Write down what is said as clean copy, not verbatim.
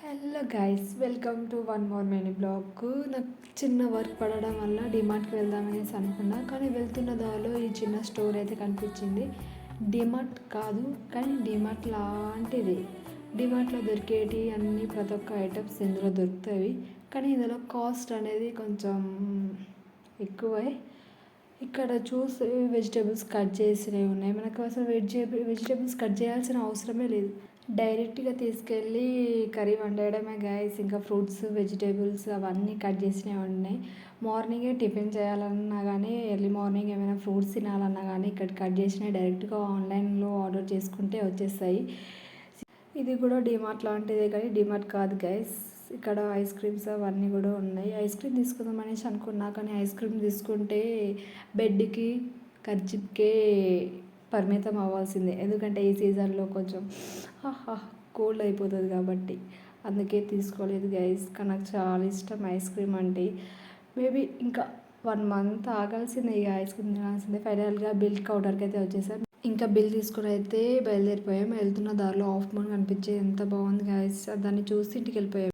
Hello guys, welcome to one more mini blog. నాకు చిన్న work పడడం వల్ల డిమార్ట్కి వెళ్దామనేసి అనుకున్నా, కానీ వెళ్తున్న దారిలో ఈ చిన్న స్టోర్ అయితే కనిపించింది. డిమార్ట్ కాదు, కానీ డిమార్ట్ లాంటిది. డిమార్ట్లో దొరికేటి అన్ని ప్రతి ఒక్క ఐటమ్స్ ఇందులో దొరుకుతాయి, కానీ ఇందులో కాస్ట్ అనేది కొంచెం ఎక్కువే. ఇక్కడ చూస్తే వెజిటేబుల్స్ కట్ చేసినవి ఉన్నాయి. మనకు అసలు వెజిటేబుల్స్ కట్ చేయాల్సిన అవసరమే లేదు, డైరెక్ట్గా తీసుకెళ్ళి కర్రీ వండేయడమే గైస్. ఇంకా ఫ్రూట్స్, వెజిటేబుల్స్ అవన్నీ కట్ చేసినవి ఉన్నాయి. మార్నింగే టిఫిన్ చేయాలన్నా కానీ, ఎర్లీ మార్నింగ్ ఏమైనా ఫ్రూట్స్ తినాలన్నా కానీ ఇక్కడ కట్ చేసినవి డైరెక్ట్గా ఆన్లైన్లో ఆర్డర్ చేసుకుంటే వచ్చేస్తాయి. ఇది కూడా డిమార్ట్ లాంటిదే, కానీ డిమార్ట్ కాదు గైస్. ఇక్కడ ఐస్ క్రీమ్స్ అవన్నీ కూడా ఉన్నాయి. ఐస్ క్రీమ్ తీసుకుందాం అనేసి అనుకున్నా, కానీ ఐస్ క్రీమ్ తీసుకుంటే బెడ్కి ఖర్చుకే పరిమితం అవ్వాల్సిందే. ఎందుకంటే ఈ సీజన్లో కొంచెం కోల్డ్ అయిపోతుంది కాబట్టి అందుకే తీసుకోలేదు గైస్. కానీ నాకు చాలా ఇష్టం ఐస్ క్రీమ్ అంటే. మేబీ ఇంకా 1 మంత్ ఆగాల్సిందే ఇక ఐస్ క్రీమ్ తినాల్సిందే. ఫైనల్గా బిల్ కౌంటర్కి అయితే వచ్చేసాం. ఇంకా బిల్ తీసుకుని అయితే బయలుదేరిపోయాం. వెళ్తున్న దారిలో హాఫ్ మూన్ కనిపించేది, ఎంత బాగుంది గైస్. దాన్ని చూసి ఇంటికి వెళ్ళిపోయాం.